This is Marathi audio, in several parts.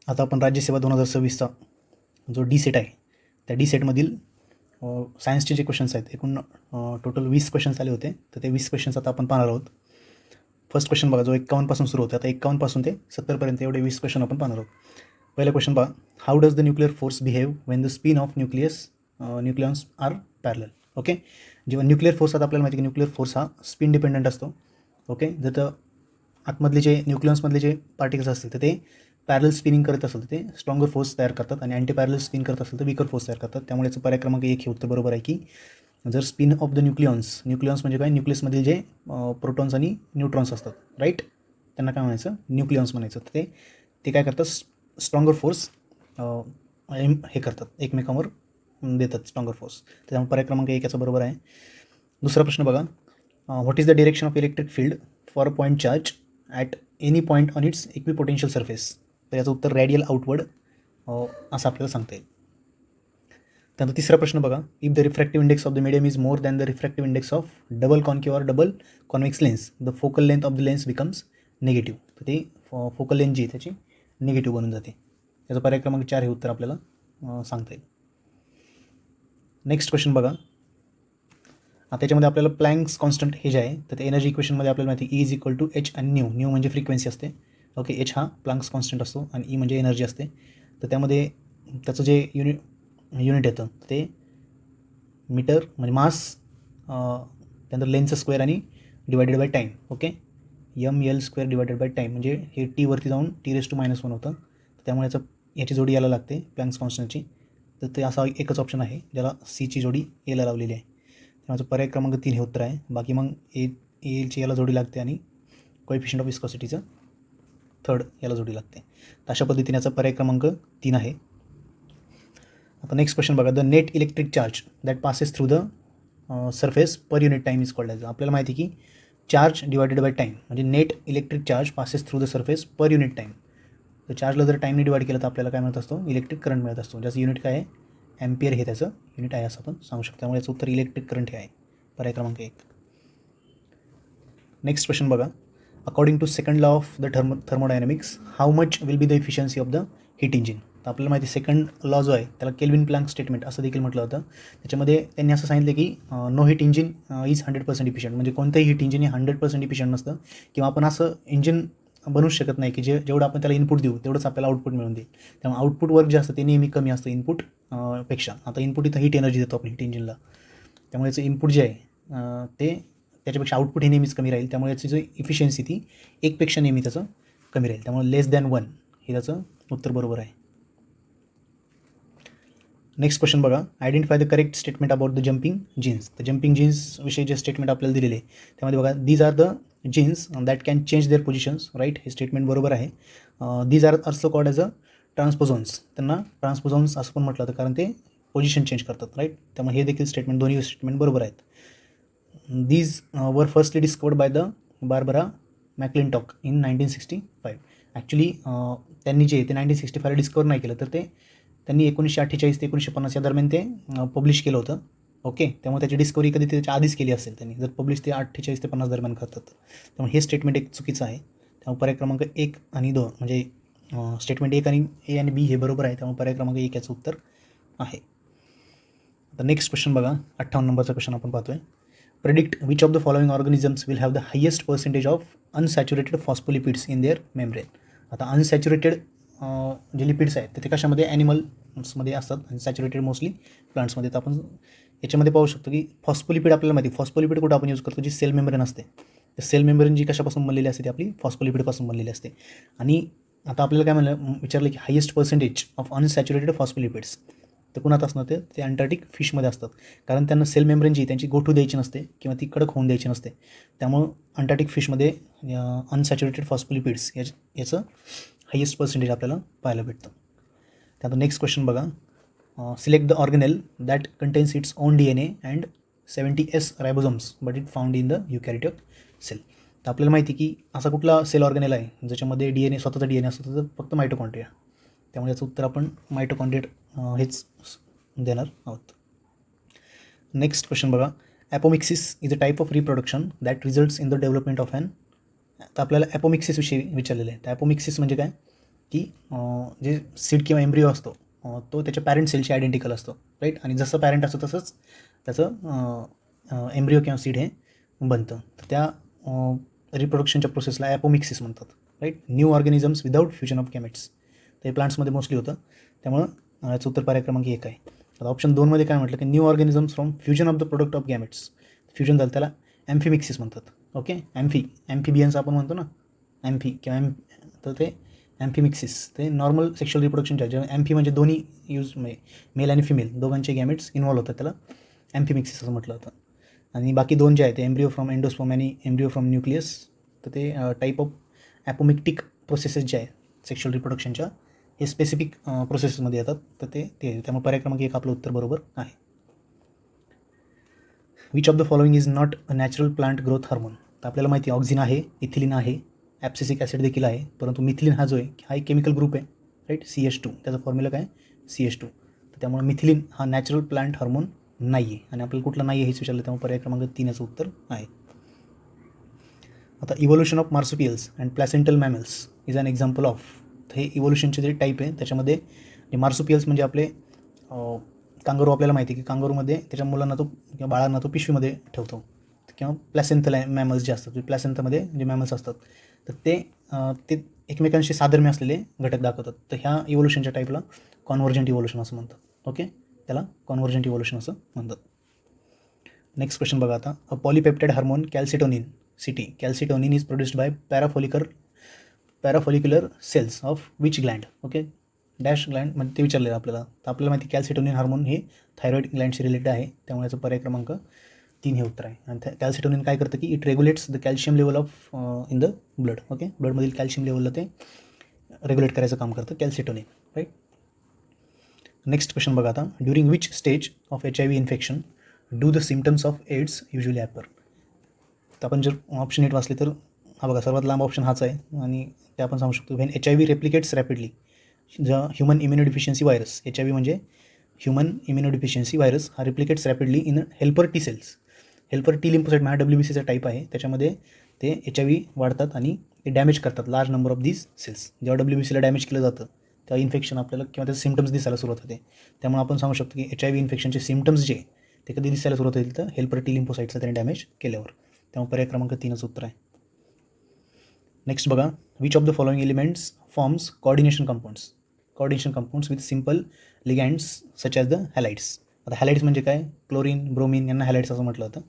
आता आपण राज्यसेवा 2026चा जो डी सेट आहे त्या डी सेटमधील सायन्सचे जे क्वेश्चन्स आहेत एकूण टोटल 20 क्वेश्चन्स आले होते. तर ते 20 क्वेश्चन्स आता आपण पाहणार आहोत. फर्स्ट क्वेश्चन बघा, जो 51 पासून सुरू होतं. आता 51 पासून ते 70 पर्यंत एवढे 20 क्वेश्चन आपण पाहणार आहोत. पहिला क्वेश्चन पहा, how does the nuclear force behave when the spin of nucleons are parallel. Okay, जेव्हा न्यूक्लिअर फोर्स, आता आपल्याला माहिती की न्यूक्लिअर फोर्स हा स्पिन डिपेंडंट असतो. ओके, जर आतमधले जे न्यूक्लियन्समधले जे पार्टिकल्स असतील तर ते पॅरल स्पिनिंग करत असेल तर ते स्ट्रॉंगर फोर्स तयार करतात आणि अँटी पॅरल स्पिन करत असेल तर वीकर फोर्स तयार करतात. त्यामुळे याचं पर्याय क्रमांक 1 हे उत्तर बरोबर आहे की जर स्पिन ऑफ द न्यूक्लियन्स म्हणजे काय, न्यूक्लियसमधील जे प्रोटॉन्स आणि न्यूट्रॉन्स असतात, राईट, त्यांना काय म्हणायचं, न्यूक्लियन्स म्हणायचं. तर ते काय करतात, स्ट्रॉंगर फोर्स हे करतात, एकमेकांवर देतात स्ट्रॉंगर फोर्स. त्यामुळे पर्याय क्रमांक 1 याचा बरोबर आहे. दुसरा प्रश्न बघा, what is the direction of electric field for a point charge at any point on it's equipotential surface. तर याचं उत्तर रॅडियल आउटवर्ड असं आपल्याला सांगता येईल. त्यानंतर तिसरा प्रश्न बघा, if the refractive index of the medium is more than the refractive index of double concave or double convex lens the focal length of the lens becomes negative. तर ते फोकल लेंथ जी त्याची निगेटिव्ह बनून जाते. त्याचा पर्याय क्रमांक 4 हे उत्तर आपल्याला सांगता येईल. नेक्स्ट क्वेश्चन बघा, आता त्याच्यामध्ये आपल्याला प्लँक्स कॉन्स्टंट हे जे आहे तर ते एनर्जी इक्वेशनमध्ये आपल्याला माहिती आहे, E is equal to H आणि न्यू म्हणजे फ्रिक्वेन्सी असते. ओके, एच हा प्लँक्स कॉन्स्टंट असतो आणि ई म्हणजे एनर्जी असते. तर त्यामध्ये त्याचं जे युनिट येतं ते मीटर म्हणजे मास, त्यानंतर लेन्थचं स्क्वेअर आणि divided by time. Okay, ml² divided by time म्हणजे हे टी वरती जाऊन T⁻⁻1 होतं. त्यामुळे याची जोडी याला लागते प्लँक्स कॉन्स्टंटची. तर ते असा एकच ऑप्शन आहे ज्याला सीची जोडी एला लावलेली आहे. त्यामुळे पर्याय क्रमांक 3 हे उत्तर आहे. बाकी मग एलची याला जोडी लागते आणि कोएफिशियंट ऑफ विस्कॉसिटीचं थर्ड याला जोडी लागते. तर अशा पद्धतीने याचा पर्याय क्रमांक 3 आहे. आता नेक्स्ट क्वेश्चन बघा, the net electric charge that passes through the surface per unit time is called as. आपल्याला माहिती की चार्ज डिवायडेड बाय टाईम म्हणजे net electric charge passes through the surface per unit time. तर चार्जला जर टाईमने डिवाइड केलं तर आपल्याला काय मिळत असतो, इलेक्ट्रिक करंट मिळत असतो. ज्याचं युनिट काय आहे, ॲम्पियर हे त्याचं युनिट आहे असं आपण सांगू शकतो. त्यामुळे याचं उत्तर इलेक्ट्रिक करंट हे आहे, पर्याय क्रमांक 1. नेक्स्ट क्वेश्चन बघा, according to second law of the thermodynamics how much will be the efficiency of the heat engine. तर आपल्याला माहिती सेकंड लॉ जो आहे त्याला केल्विन प्लँक स्टेटमेंट असं देखील म्हटलं होतं. त्याच्यामध्ये त्यांनी असं सांगितलं की no heat engine is 100% efficient. म्हणजे कोणतंही हीट इंजिन हे 100% इफिशियंट नसतं, किंवा आपण असं इंजिन बनवूच शकत नाही की जेवढं आपण त्याला इनपुट देऊ तेवढंच आपल्याला आउटपुट मिळून देईल. त्यामुळे आउटपुट वर्क जे असतं ते नेहमी कमी असतं इनपुट पेक्षा. आता इनपुट इथं हीट एनर्जी देतो आपण हीट इंजिनला, त्यामुळे याचं इनपुट जे आहे ते त्याच्यापेक्षा आउटपुट हे नेहमीच कमी राहील. त्यामुळे याची जी इफिशियन्सी ती 1पेक्षा नेहमी त्याचं कमी राहील. त्यामुळे लेस दॅन 1 हे त्याचं उत्तर बरोबर आहे. नेक्स्ट क्वेश्चन बघा, identify the correct statement about the jumping genes. तर जम्पिंग जीन्सविषयी जे स्टेटमेंट आपल्याला दिलेले आहे त्यामध्ये बघा, these are the genes that can change their positions, right, हे स्टेटमेंट बरोबर आहे. These are also called as a transposons. त्यांना ट्रान्सपोझॉन्स असं पण म्हटलं जातं कारण ते पोझिशन चेंज करतात, राईट. त्यामुळे हे देखील स्टेटमेंट, दोन्ही स्टेटमेंट बरोबर आहेत. These were firstly discovered by the Barbara McClintock in 1965. Actually त्यांनी जे ते 1965 डिस्कवर नाही केलं, तर ते त्यांनी 1948 ते 1950 या दरम्यान ते पब्लिश केलं होतं. ओके, त्यामुळे त्याची डिस्कवरी कधी त्याच्या आधीच केली असेल त्यांनी, जर पब्लिश ते 48 ते 50 दरम्यान करतात. त्यामुळे हे स्टेटमेंट एक चुकीचं आहे. त्यामुळे पर्याय क्रमांक 1 आणि 2 म्हणजे स्टेटमेंट 1 आणि ए आणि बी हे बरोबर आहे. त्यामुळे पर्याय क्रमांक 1 याचं उत्तर आहे. आता नेक्स्ट क्वेश्चन बघा, 58 नंबरचा क्वेश्चन आपण पाहतोय. Predict which of the following organisms will have the highest percentage of unsaturated phospholipids in their membrane. आता अनसॅच्युरेटेड जे लिपिड्स आहेत ते कशामध्ये, ॲनिमल्समध्ये असतात आणि सॅच्युरेटेड मोस्टली प्लांट्समध्ये. तर आपण याच्यामध्ये पाहू शकतो की फॉस्फोलिपिड आपल्याला माहिती, फॉस्फोलिपिड कुठं आपण यूज करतो, जी सेल मेम्ब्रेन असते. तर सेल मेम्ब्रेन जी कशापासून बनलेली असते ती आपली फॉस्फोलिपिडपासून बनलेली असते. आणि आता आपल्याला काय म्हणलं, विचारलं की highest percentage of unsaturated phospholipids, तर कुणात असणार ते अंटार्क्टिक फिशमध्ये असतात. कारण त्यांना सेल मेम्ब्रेन जी त्यांची गोठू द्यायची नसते किंवा ती कडक होऊन द्यायची नसते. त्यामुळं अंटार्क्टिक फिशमध्ये अनसॅच्युरेटेड फॉस्फोलिपिड्स याचं हायेस्ट पर्सेंटेज आपल्याला पाहायला भेटतं. त्यानंतर नेक्स्ट क्वेश्चन बघा, select the organelle that contains its own DNA and 70S ribosomes but it found in the eukaryotic cell. तर आपल्याला माहिती की असा कुठला सेल ऑर्गेनेल आहे ज्याच्यामध्ये DNA स्वतःचा DNA असतो, तर फक्त मायटोकॉन्ड्रिया. त्यामुळे याचं उत्तर आपण मायटोकॉन्ड्रिया हेच देणार आहोत. नेक्स्ट क्वेश्चन बघा, apomixis is a type of reproduction that results in the development of an. तर आपल्याला ॲपोमिक्सिस विषयी विचारलेलं आहे. तर ॲपोमिक्सिस म्हणजे काय, की जे सीड किंवा एम्ब्रिओ असतो तो त्याच्या पॅरेंट सेलशी आयडेंटिकल असतो, राईट. आणि जसं पॅरेंट असतो तसंच त्याचं एम्ब्रिओ किंवा सीड हे बनतं. तर त्या रिप्रोडक्शनच्या प्रोसेसला ॲपोमिक्सिस म्हणतात, right. New organisms without fusion of gametes. तर हे प्लांट्समध्ये मोस्टली होतं, त्यामुळं याचं उत्तर पर्याय क्रमांक 1 आहे. आता ऑप्शन 2मध्ये काय म्हटलं की new organisms from fusion of the product of gametes. Fusion झालं त्याला ॲम्फिमिक्सिस म्हणतात. ओके, ॲम्फिबियन्स आपण म्हणतो ना, तर ते ॲम्फिमिक्सिस ते नॉर्मल सेक्शुअल रिप्रोडक्शनच्या जे ॲम्फी म्हणजे दोन्ही मेल आणि फिमेल दोघांचे गॅमेट्स इन्व्हॉल्व होतात, त्याला ॲम्फिमिक्सिस असं म्हटलं जातं. आणि बाकी दोन जे आहेत ते एम्ब्रिओ फ्रॉम एंडोस्पर्म आणि एम्ब्रिओ फ्रॉम न्यूक्लियस, तर ते टाईप ऑफ ॲपोमिक्टिक प्रोसेसेस जे आहेत सेक्शुअल रिप्रोडक्शनच्या हे स्पेसिफिक प्रोसेसमध्ये येतात. तर ते त्यामुळे पर्याय क्रमांक 1 आपलं उत्तर बरोबर आहे. Which of the following is not a natural plant growth hormone. तर आपल्याला माहिती आहे ऑक्झिन आहे, इथिलिन आहे, ॲप्सिसिक ॲसिड देखील आहे, परंतु मिथिलिन हा जो आहे हा एक केमिकल ग्रुप आहे, राईट. CH2 त्याचा फॉर्म्युला काय CH2. तर त्यामुळे मिथिलिन हा नॅचरल प्लांट हार्मोन नाही आहे. आणि आपल्याला कुठला नाही आहे हेच विचारलं, त्यामुळे पर्याय क्रमांक 3 याचं उत्तर आहे. आता evolution of marsupials and placental mammals is an example of. तर हे इव्होल्युशनचे जे टाईप आहे त्याच्यामध्ये जे मार्सुपियल्स म्हणजे आपले कांगारू, आपल्याला माहिती आहे की कांगारूमध्ये त्याच्या मुलांना तो किंवा बाळांना तो पिशवीमध्ये ठेवतो, किंवा प्लॅसेंथल मॅमल्स जे असतात, प्लॅसेंथामध्ये जे मॅमल्स असतात तर ते एकमेकांशी साधर्म्य असलेले घटक दाखवतात. तर ह्या इव्होल्युशनच्या टाईपला कॉन्व्हर्जंट इव्होल्युशन असं म्हणतात. ओके, त्याला कॉन्व्हर्जंट इव्होल्युशन असं म्हणतात. नेक्स्ट क्वेश्चन बघा आता. A polypeptide hormone calcitonin CT. Calcitonin is produced by parafollicular cells of which gland. Okay, dash gland म्हणजे ते विचारलेलं आपल्याला. तर आपल्याला माहिती कॅल्सिटोनिन हार्मोन हे थायरॉइड ग्लँडशी रिलेटेड आहे, त्यामुळे याचं पर्याय क्रमांक 3 हे उत्तर आहे. आणि कॅल्सिटोनिन काय करतं की it regulates the calcium level of in the blood. Okay, ब्लडमधील कॅल्शियम लेवलला ते रेग्युलेट करायचं काम करतं कॅल्सिटोनिन, राईट. नेक्स्ट क्वेश्चन बघा आता. During which stage of HIV infection do the symptoms of AIDS usually appear. तर आपण जर ऑप्शन 8 वाचले तर हा बघा सर्वात लांब ऑप्शन हाच आहे, आणि ते आपण सांगू शकतो. When HIV replicates rapidly the human immunodeficiency virus. HIV म्हणजे ह्युमन इम्युनोडिफिशियन्सी व्हायरस हा replicates rapidly in helper T cells. Helper T lymphocyte हा WBCचा टाईप आहे, त्याच्यामध्ये ते HIV वाढतात आणि ते डॅमेज करतात large number of these cells. जेव्हा WBCला डॅमेज केलं जातं तेव्हा इन्फेक्शन आपल्याला किंवा त्याचे सिम्टम्स दिसायला सुरुवात होते. त्यामुळे आपण सांगू शकतो की HIV इन्फेक्शनचे सिम्टम्स जे ते कधी दिसायला सुरुवात होईल तर हेल्पर टी लिम्फोसाइट्सला त्याने डॅमेज केल्यावर. त्यामुळे पर्याय क्रमांक 3च उत्तर आहे. नेक्स्ट बघा. Which of the following elements forms coordination compounds with simple ligands such as the halides. आता हॅलाइड्स म्हणजे काय, क्लोरीन ब्रोमीन यांना हॅलाइड्स असं म्हटलं जातं,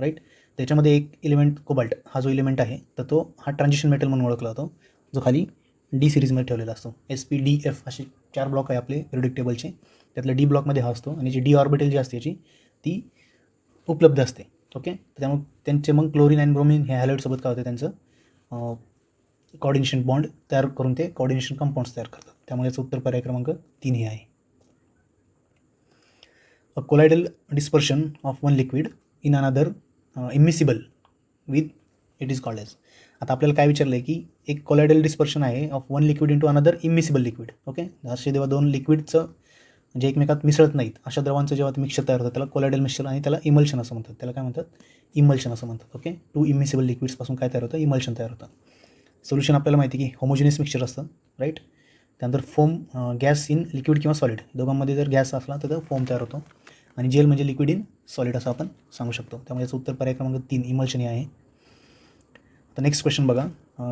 राईट. त्याच्यामध्ये एक एलिमेंट कोबाल्ट हा जो एलिमेंट आहे तर तो हा ट्रान्झिशन मेटल म्हणून ओळखला जातो, जो खाली D सिरीजमध्ये ठेवलेला असतो. SPDF असे 4 ब्लॉक आहे आपले पिरियोडिक टेबलचे, त्यातल्या D ब्लॉकमध्ये हा असतो, आणि जी D ऑर्बिटल जी असते याची ती उपलब्ध असते. ओके, त्यामुळे त्यांचे मग क्लोरीन आणि ब्रोमीन हे हॅलाइडसोबत काय होते, त्यांचं कोऑर्डिनेशन बॉन्ड तयार करून ते कोऑर्डिनेशन कंपाऊंड्स तयार करतात. त्यामुळे याचं उत्तर पर्याय क्रमांक 3 हे आहे. A colloidal dispersion of one liquid in another immiscible with it is called as. आता आपल्याला काय विचारलं आहे की एक कोलायडल डिस्पर्शन आहे of one liquid into another immiscible liquid. Okay, असे जेव्हा दोन लिक्विडचं जे एकमेकात मिसळत नाहीत अशा द्रवांचं जेव्हा ते मिक्सचर तयार होतं त्याला कोलायडल मिक्सचर, आणि त्याला इमल्शन असं म्हणतात. त्याला काय म्हणतात, इमल्शन असं म्हणतात. ओके, 2 इमिसिबल लिक्विड्सपासून काय तयार होतं, इमल्शन तयार होतं. सोल्युशन आपल्याला माहिती की होमोजिनियस मिक्सचर असतं, राईट. त्यानंतर फोम, गॅस इन लिक्विड किंवा सॉलिड, दोघांमध्ये जर गॅस असला तर फोम तयार होतो, आणि जेल म्हणजे लिक्विड इन सॉलिड असं आपण सांगू शकतो. त्यामुळे याचं उत्तर पर्याय क्रमांक 3 इमल्शन हे आहे. तर नेक्स्ट क्वेश्चन बघा.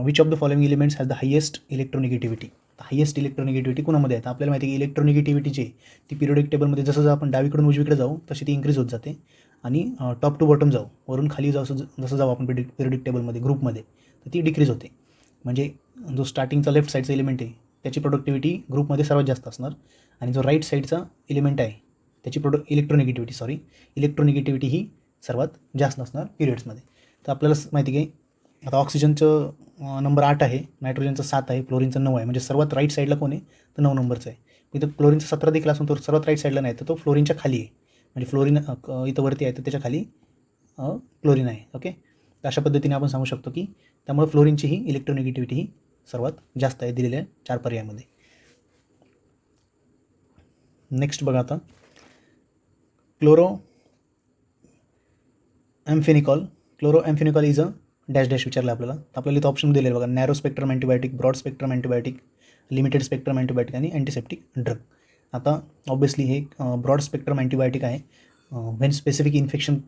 Which of the following elements has the highest electronegativity. Highest electronegativity कुणामध्ये आहे, तर आपल्याला माहिती आहे की इलेक्ट्रोनिगेटिव्हिटी जी ती पिरियोडिक टेबलमध्ये जसं आपण डावीकडून उजवीकडे जाऊ तशी ती इन्क्रीज होत जाते, आणि टॉप टू बॉटम जाऊ, वरून खाली जाऊ जसं जाऊ आपण पिरियोडिक टेबलमध्ये ग्रुपमध्ये, तर ती डिक्रीज होते. म्हणजे जो स्टार्टिंगचा लेफ्ट साईडचा एलिमेंट आहे त्याची प्रोडक्टिव्हिटी ग्रुपमध्ये सर्वात जास्त असणार, आणि जो राईट साईडचा एलिमेंट आहे त्याची इलेक्ट्रोनिगेटिव्हिटी ही सर्वात जास्त असणार पिरियड्समध्ये. तर आपल्याला माहिती आहे की आता ऑक्सिजनचं नंबर 8 आहे, नायट्रोजनचं 7 आहे, फ्लोरीनचं 9 आहे. म्हणजे सर्वात राईट साईडला कोण आहे तर 9 नंबरचं आहे. इथं क्लोरीनचा 17 देखील असून तो सर्वात राईट साईडला नाही, तर तो फ्लोरीनच्या खाली आहे. म्हणजे फ्लोरीन इथं वरती आहे तर त्याच्या खाली क्लोरीन आहे. ओके, तर अशा पद्धतीने आपण सांगू शकतो की त्यामुळे फ्लोरीनची ही इलेक्ट्रोनिगेटिव्हिटी ही सर्वात जास्त आहे दिलेल्या 4 पर्यायामध्ये. नेक्स्ट बघा आता. Chloramphenicol is a dash dash विचारलं आपल्याला. आपल्याला इथं ऑप्शन दिलेलं बघा. Narrow spectrum antibiotic, broad spectrum antibiotic, limited spectrum antibiotic आणि अँटीसेप्टिक ड्रग. आता ऑब्वियसली हे ब्रॉड स्पेक्ट्रम अँटीबायोटिक आहे. व्हेन स्पेसिफिक इन्फेक्शन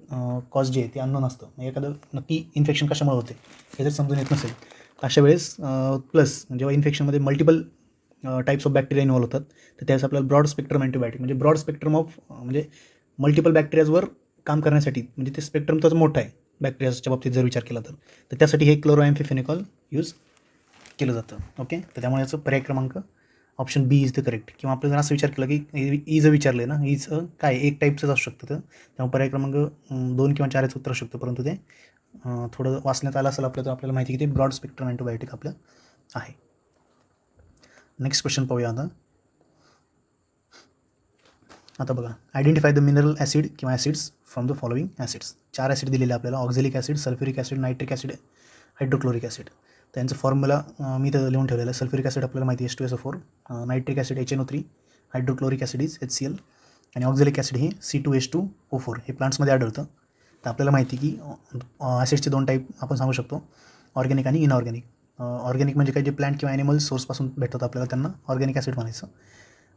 कॉज जे आहे ते अननोन असतं. म्हणजे एखादं नक्की इन्फेक्शन कशामुळे होते हे जर समजून येत नसेल तर अशा वेळेस प्लस जेव्हा इन्फेक्शनमध्ये multiple types of bacteria involve होतात तर त्यावेळेस आपल्याला ब्रॉड स्पेक्ट्रम अँटीबायोटिक म्हणजे ब्रॉड स्पेक्ट्रम ऑफ म्हणजे मल्टिपल बॅक्टेरियाजवर काम करण्यासाठी म्हणजे ते स्पेक्ट्रम त्याचं मोठं आहे बॅक्टेरियाच्या बाबतीत जर विचार केला तर त्यासाठी हे क्लोरोॲम्फिफेनिकॉल यूज केलं जातं. ओके, तर त्यामुळे याचं पर्याय क्रमांक option B is the correct. किंवा आपलं जर असं विचार केला की इज विचारलं आहे ना, इज काय एक टाईपचंच असू शकतं तर त्यामुळे पर्याय क्रमांक 2 किंवा 4 याचं उत्तर असू शकतं. परंतु ते थोडं वाचण्यात आलं असेल आपल्याला तर आपल्याला माहिती की ते ब्रॉड स्पेक्ट्रम अँटीबायोटिक आपलं आहे. नेक्स्ट क्वेश्चन पाहूया आता बघा, आयडेंटिफाय द मिनरल ॲसिड किंवा acids from the following acids. 4 acid दिलेले आपल्याला, oxalic acid, sulphuric acid, nitric acid, hydrochloric acid. त्यांचं फॉर्म्युला मी तर लिहून ठेवलेलं आहे. सल्फ्युरिक ॲसिड आपल्याला माहिती आहे H2SO4, nitric acid HNO3, hydrochloric acid is HCl आणि ऑक्झॅलिक ॲसिड हे C2H2O4 हे प्लांट्समध्ये आढळतं. तर आपल्याला माहिती की ॲसिड्सचे 2 टाईप आपण सांगू शकतो, ऑर्गॅनिक आणि इनऑर्गॅनिक. ऑर्गॅनिक म्हणजे काय, जे प्लांट किंवा ॲनिमल सोर्सपासून भेटतात आपल्याला त्यांना ऑर्गॅनिक ॲसिड म्हणायचं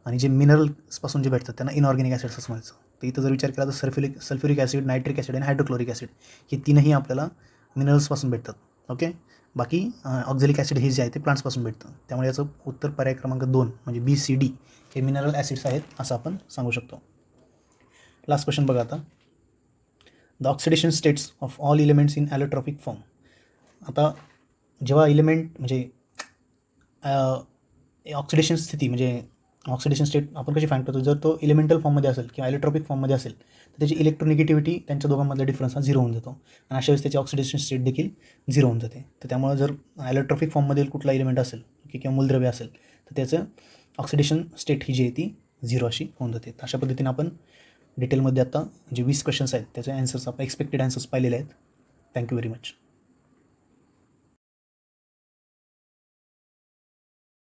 आणि जे मिनरल्सपासून जे भेटतात त्यांना इनऑर्गॅनिक ॲसिड्स असं म्हणायचं. तर इथं जर विचार केला तर सल्फ्युरिक ॲसिड, नायट्रिक ॲसिड आणि हायड्रोक्लोरिक ॲसिड हे तीनही आपल्याला मिनरल्सपासून भेटतात. ओके, बाकी ऑक्झॅलिक ॲसिड हे जे आहे ते प्लांट्सपासून भेटतं. त्यामुळे याचं उत्तर पर्याय क्रमांक 2 म्हणजे BCD हे मिनरल ॲसिड्स आहेत असं आपण सांगू शकतो. लास्ट क्वेश्चन बघा आता, the oxidation states of all elements in allotropic form. आता जेव्हा इलिमेंट म्हणजे ऑक्सिडेशन स्थिती म्हणजे ऑक्सिडेशन स्टेट आपण कशी फाईंड करतो, जर तो इलेमेंटल फॉर्ममध्ये असेल किंवा ॲलोट्रॉपिक फॉर्ममध्ये असेल तर त्याची इलेक्ट्रोनिगेटिव्हिटी त्यांच्या दोघांमधला डिफरन्स हा 0 होऊन जातो आणि अशा वेळेस त्याची ऑक्सिडेशन स्टेट देखील 0 होऊन जाते. तर त्यामुळे जर ॲलोट्रॉपिक फॉर्ममधील कुठला इलिमेंट असेल किंवा मूलद्रव्य असेल तर त्याचं ऑक्सिडेशन स्टेट ही जी आहे ती 0 अशी होऊन जाते. अशा पद्धतीने आपण डिटेलमध्ये आता जे 20 क्वेश्चन्स आहेत त्याचे ॲन्सर्स आपण एक्सपेक्टेड ॲन्सर्स पाहिलेले आहेत. Thank you very much.